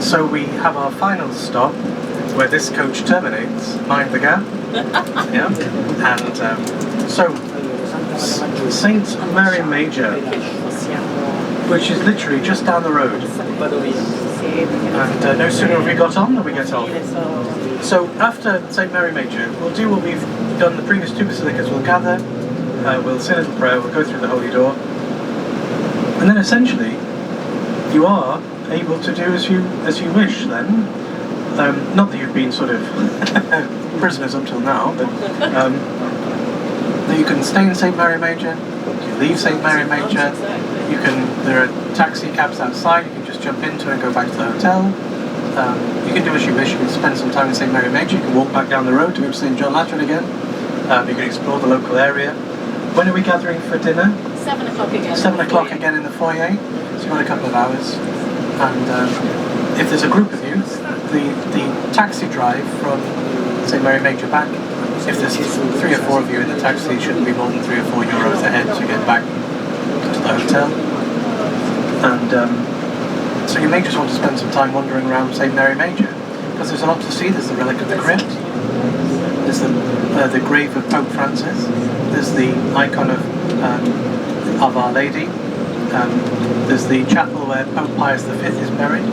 So we have our final stop, where this coach terminates, mind the gap. Yeah. And so Saint Mary Major, which is literally just down the road. And no sooner have we got on than we get off. So after St. Mary Major, we'll do what we've done the previous two basilicas. We'll gather, we'll say a little prayer, we'll go through the Holy Door, and then essentially you are able to do as you wish then. Not that you've been sort of prisoners up till now, but that you can stay in St. Mary Major, you leave St. Mary Major, there are taxi cabs outside, you can just jump into and go back to the hotel. You can do as you wish. You can spend some time in St. Mary Major, you can walk back down the road to go to St. John Lateran again. You can explore the local area. When are we gathering for dinner? 7 o'clock again. 7 o'clock again in the foyer. So you've got a couple of hours. And if there's a group of you, the taxi drive from St. Mary Major back, if there's 3 or 4 of you in the taxi, it shouldn't be more than 3 or 4 euros ahead to get back to the hotel. And so you may just want to spend some time wandering around St. Mary Major, because there's a lot to see. There's the relic of the crypt, there's the grave of Pope Francis, there's the icon of Our Lady, there's the chapel where Pope Pius V is buried,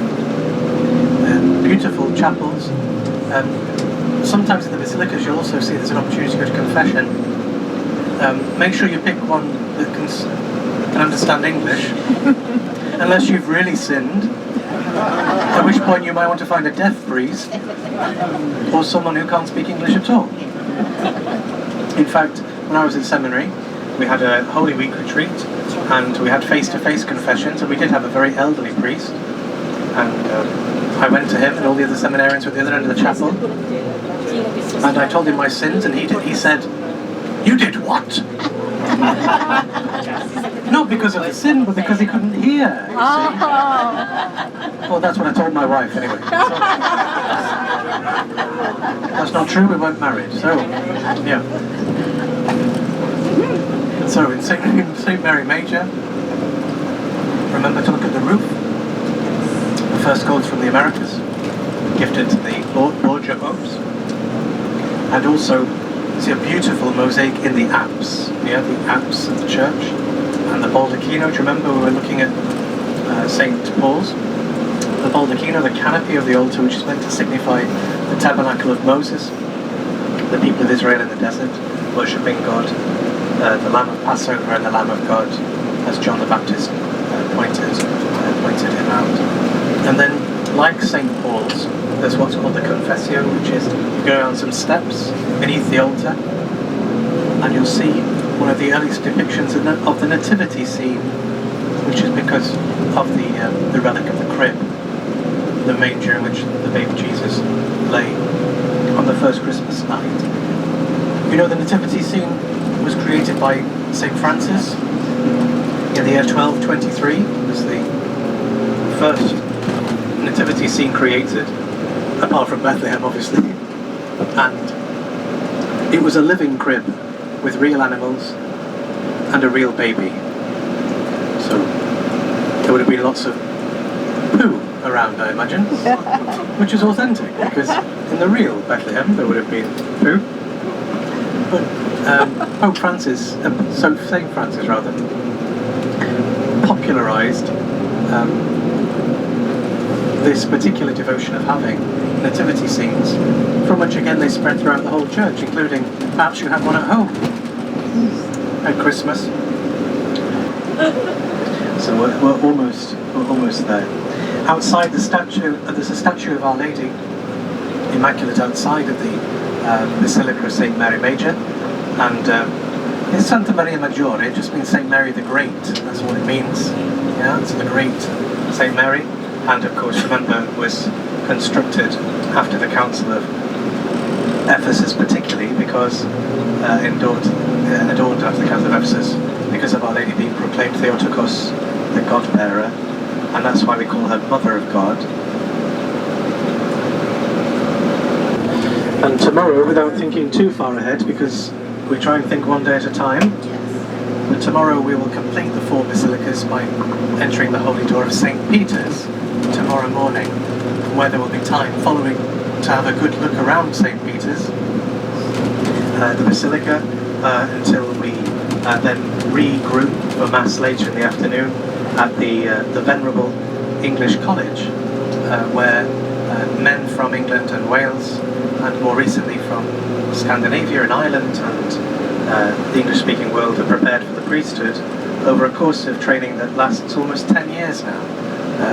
beautiful chapels. Sometimes in the basilicas you'll also see there's an opportunity to go to confession. Make sure you pick one that can understand English, unless you've really sinned, at which point you might want to find a deaf priest or someone who can't speak English at all. In fact, when I was in seminary, we had a Holy Week retreat and we had face-to-face confessions, and we did have a very elderly priest, and I went to him and all the other seminarians were at the other end of the chapel, and I told him my sins, and he said, "You did what?" Not because of the sin, but because he couldn't hear, you see. Well, that's what I told my wife, anyway. So, that's not true, we weren't married, so, yeah. So, in St. Mary Major, remember to look at the roof. The first gold's from the Americas, gifted to the Borgia popes. And also, see a beautiful mosaic in the apse, yeah, the apse of the church, and the baldacchino. Do you remember we were looking at St. Paul's? The baldacchino, the canopy of the altar, which is meant to signify the tabernacle of Moses, the people of Israel in the desert, worshipping God, the Lamb of Passover and the Lamb of God, as John the Baptist pointed him out. And then, like St. Paul's, there's what's called the Confessio, which is you go around some steps beneath the altar, and you'll see one of the earliest depictions of the nativity scene, which is because of the relic of the crib, the manger in which the baby Jesus lay on the first Christmas night. You know, the nativity scene was created by St. Francis in the year 1223. It was the first nativity scene created, apart from Bethlehem, obviously, and it was a living crib with real animals and a real baby. So there would have been lots of poo around, I imagine, which is authentic, because in the real Bethlehem there would have been poo. But Pope Francis, so St. Francis rather, popularised this particular devotion of having nativity scenes, from which again they spread throughout the whole church, including perhaps you had one at home at Christmas. So we're almost there. Outside the statue, there's a statue of Our Lady Immaculate outside of the Basilica of St. Mary Major, and it's Santa Maria Maggiore. It just means St. Mary the Great. That's what it means. Yeah, it's the Great St. Mary. And of course, remember, was constructed after the Council of Ephesus, particularly because adorned after the Council of Ephesus, because of Our Lady being proclaimed Theotokos, the God-bearer, and that's why we call her Mother of God. And tomorrow, without thinking too far ahead, because we try and think one day at a time, but tomorrow we will complete the 4 basilicas by entering the Holy Door of St. Peter's tomorrow morning. where there will be time following to have a good look around St. Peter's, the Basilica, until we then regroup for Mass later in the afternoon at the venerable English College, where men from England and Wales, and more recently from Scandinavia and Ireland and the English-speaking world, are prepared for the priesthood over a course of training that lasts almost 10 years now,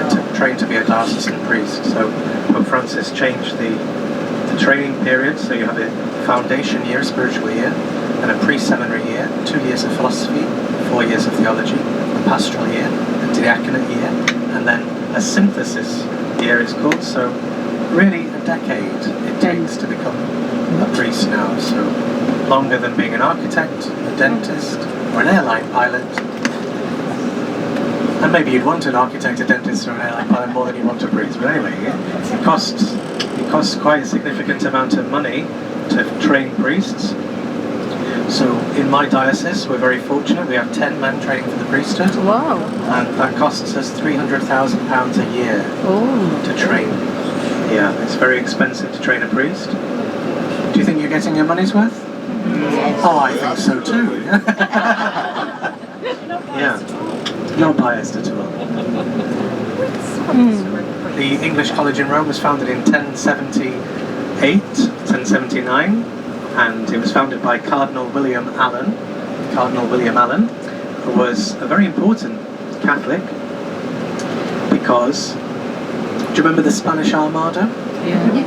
to train to be a diocesan priest. So Pope Francis changed the training period, so you have a foundation year, spiritual year, and a pre-seminary year, 2 years of philosophy, 4 years of theology, a pastoral year, a diaconate year, and then a synthesis year it's called. So really a decade it takes to become a priest now, so longer than being an architect, a dentist, or an airline pilot. And maybe you'd want an architect, a dentist, or an airline pilot more than you want a priest, but anyway, it costs quite a significant amount of money to train priests. So in my diocese, we're very fortunate. We have 10 men training for the priesthood. Wow. And that costs us £300,000 a year to train. Yeah, it's very expensive to train a priest. Do you think you're getting your money's worth? Yes. Oh, I think so too. Yeah. Not biased at all. The English College in Rome was founded in 1079, and it was founded by Cardinal William Allen. Cardinal William Allen was a very important Catholic because, do you remember the Spanish Armada? Yeah.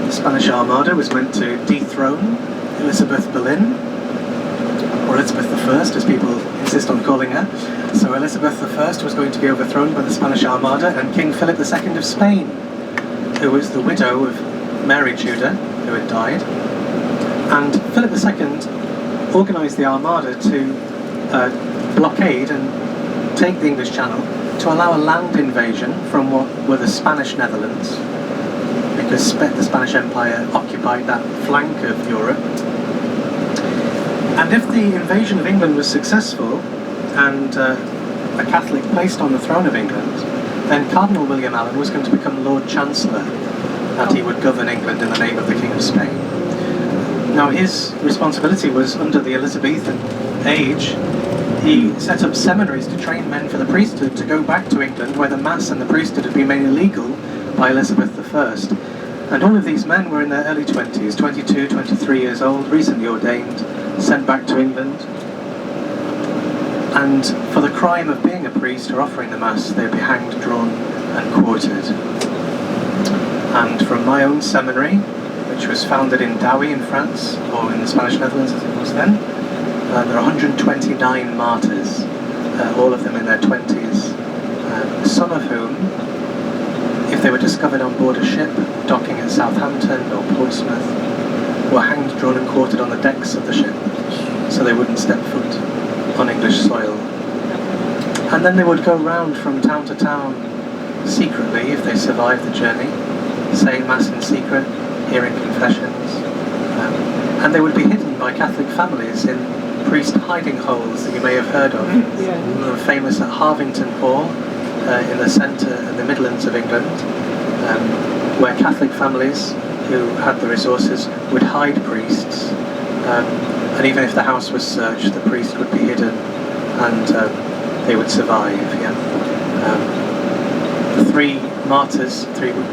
The Spanish Armada was meant to dethrone Elizabeth Boleyn, or Elizabeth I, as people insist on calling her. So Elizabeth I was going to be overthrown by the Spanish Armada, and King Philip II of Spain, who was the widow of Mary Tudor, who had died. And Philip II organised the Armada to blockade and take the English Channel to allow a land invasion from what were the Spanish Netherlands, because the Spanish Empire occupied that flank of Europe. And if the invasion of England was successful and a Catholic placed on the throne of England, then Cardinal William Allen was going to become Lord Chancellor, and he would govern England in the name of the King of Spain. Now his responsibility was, under the Elizabethan age, he set up seminaries to train men for the priesthood to go back to England, where the Mass and the priesthood had been made illegal by Elizabeth I. And all of these men were in their early 20s, 22, 23 years old, recently ordained, sent back to England. And for the crime of being a priest or offering the Mass, they would be hanged, drawn and quartered. And from my own seminary, which was founded in Douai in France, or in the Spanish Netherlands as it was then, there are 129 martyrs, all of them in their 20s, some of whom, if they were discovered on board a ship docking at Southampton or Portsmouth, were hanged, drawn and quartered on the decks of the ship, so they wouldn't step foot on English soil. And then they would go round from town to town secretly, if they survived the journey, saying Mass in secret, hearing confessions, and they would be hidden by Catholic families in priest hiding holes that you may have heard of. They were famous at Harvington Hall in the centre and the Midlands of England, where Catholic families who had the resources would hide priests, and even if the house was searched, the priest would be hidden, and they would survive. The three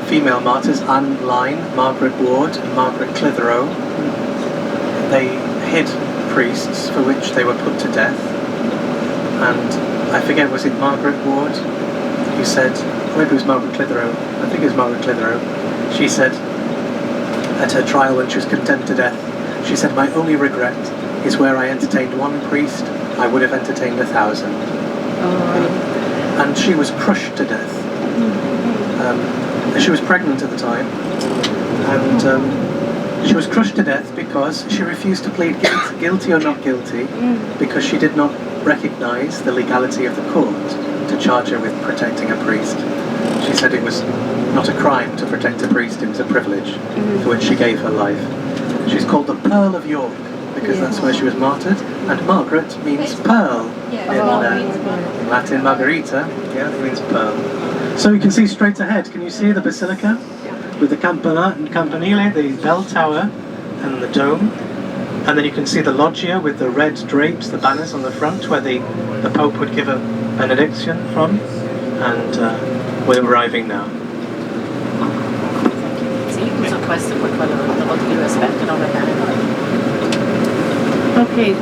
female martyrs, Anne Lyne, Margaret Ward and Margaret Clitheroe, they hid priests for which they were put to death. And I forget, was it Margaret Ward who said, maybe it was Margaret Clitheroe, I think it was Margaret Clitheroe, she said at her trial when she was condemned to death, she said, "My only regret is where I entertained one priest, I would have entertained 1,000. And she was crushed to death. She was pregnant at the time, and she was crushed to death because she refused to plead guilty or not guilty, because she did not recognise the legality of the court to charge her with protecting a priest. She said it was not a crime to protect a priest, it was a privilege for which she gave her life. She's called the Pearl of York because that's where she was martyred, and Margaret means pearl in Latin. Margarita, it means pearl. So you can see straight ahead. Can you see the basilica with the campanile, the bell tower, and the dome? And then you can see the loggia with the red drapes, the banners on the front, where the Pope would give a benediction from. And we're arriving now. Sì, uso questo poi quello una volta che lo aspetto non va bene. Ok.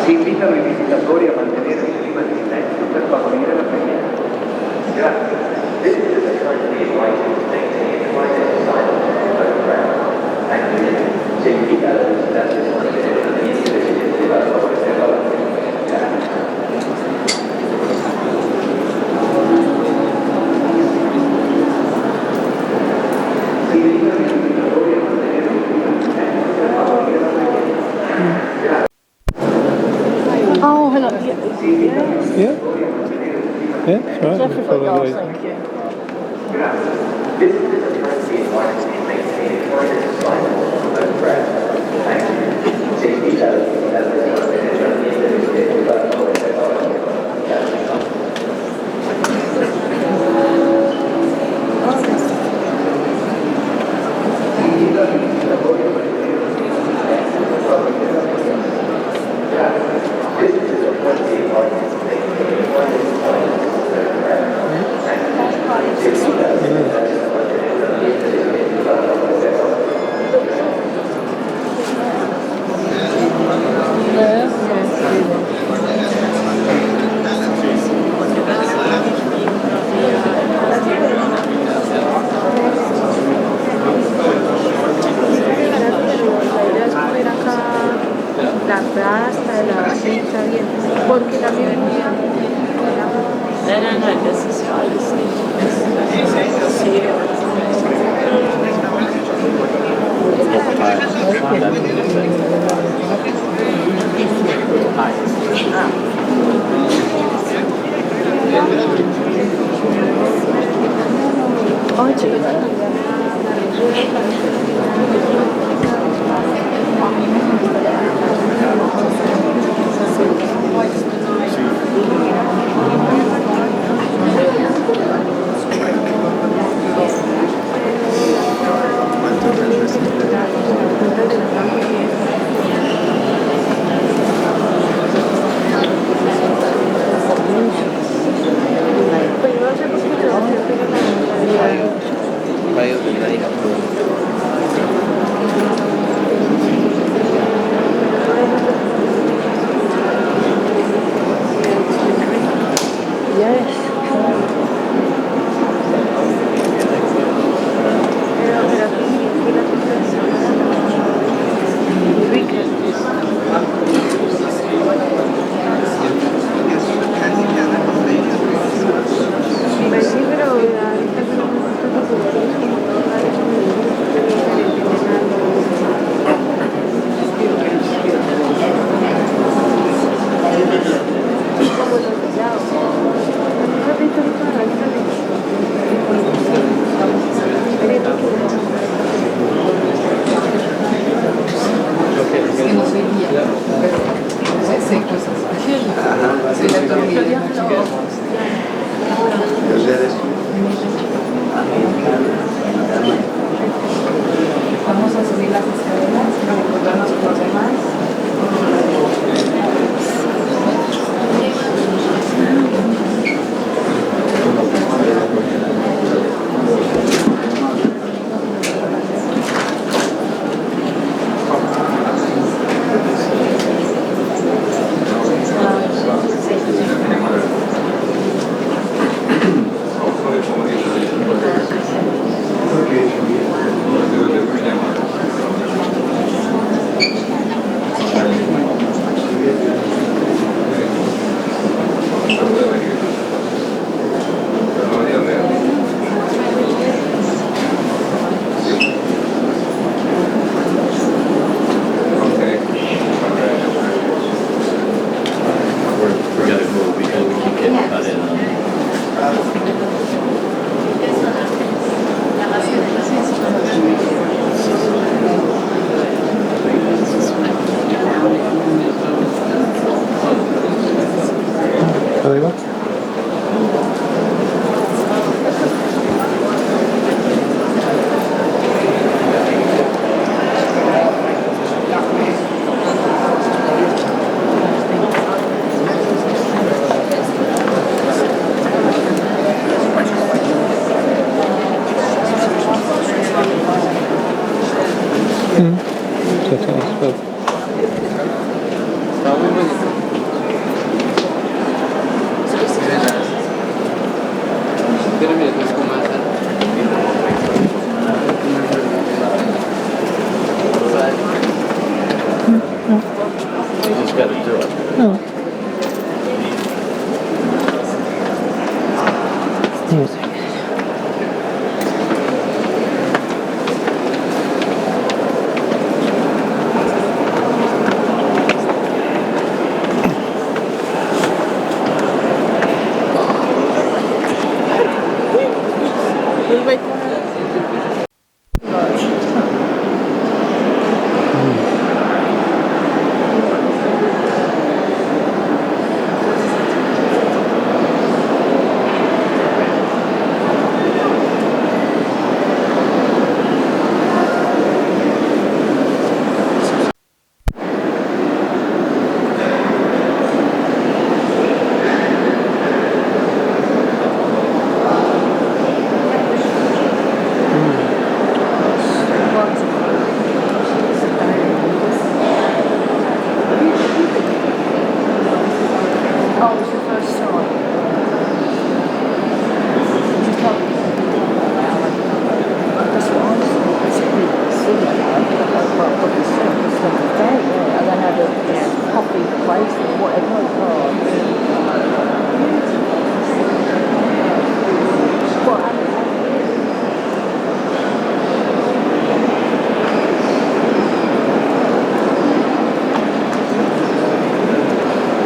Si invitano i visitatori a mantenere il clima di silenzio per favorire la preghiera. Grazie. This is a currently invited to maintain a quiet silence for prayer. Thank you. Si invita a visitarsi a mantenere il clima di silenzio per favorire la preghiera. Si invitano i visitatori a mantenere il clima di silenzio per favorire la preghiera. Oh, hello. Yeah? Yeah, that's right. Jeffrey Follow the Football, way. thank you. This is a currently invited to maintain a quiet silence for prayer. Thank you. Si invita a mantenere il clima di silenzio per favorire la preghiera. La plaza, la cinta bien, porque también No, this is alles nicht. Sí. oye, You just got to do it. No. Music.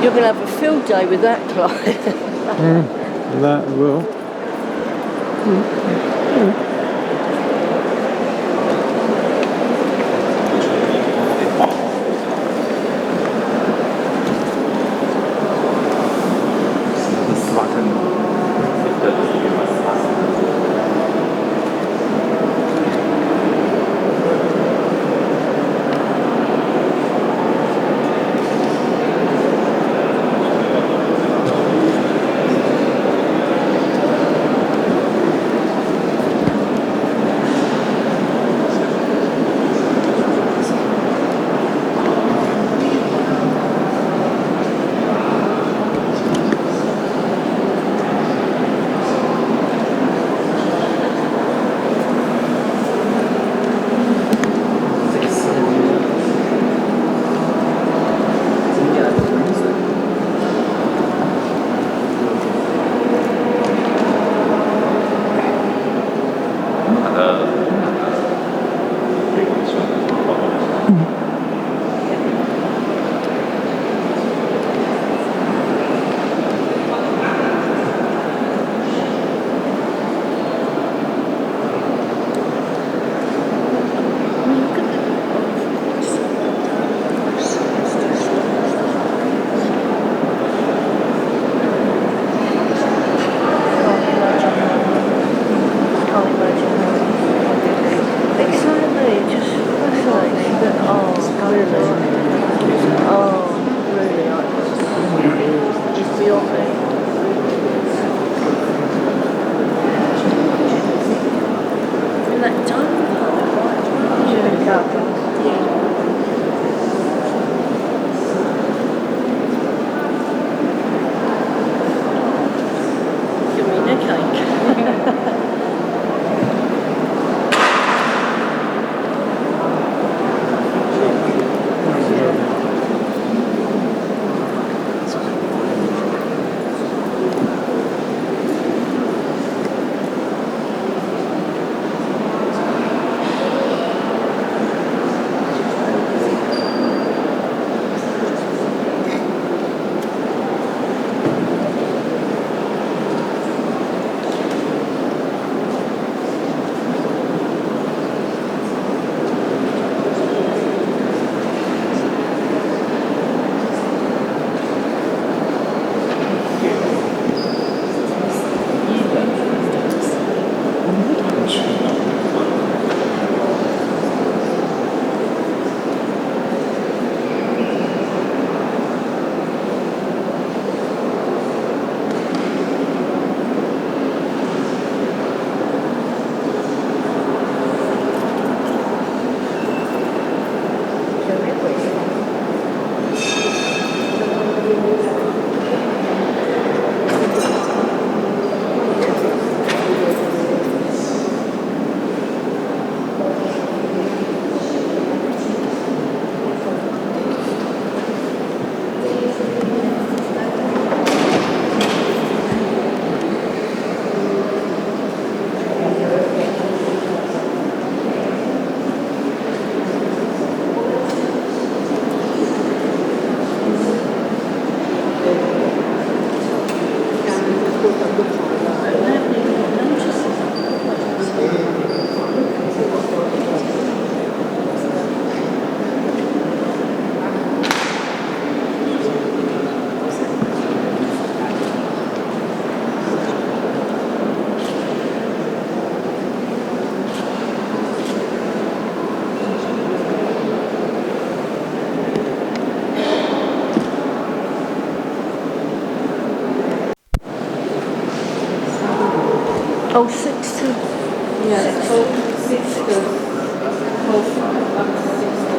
You're going to have a field day with that, Clive. That will. Oh, 6 to. Yeah, 6 to 6 to 12 up to 6.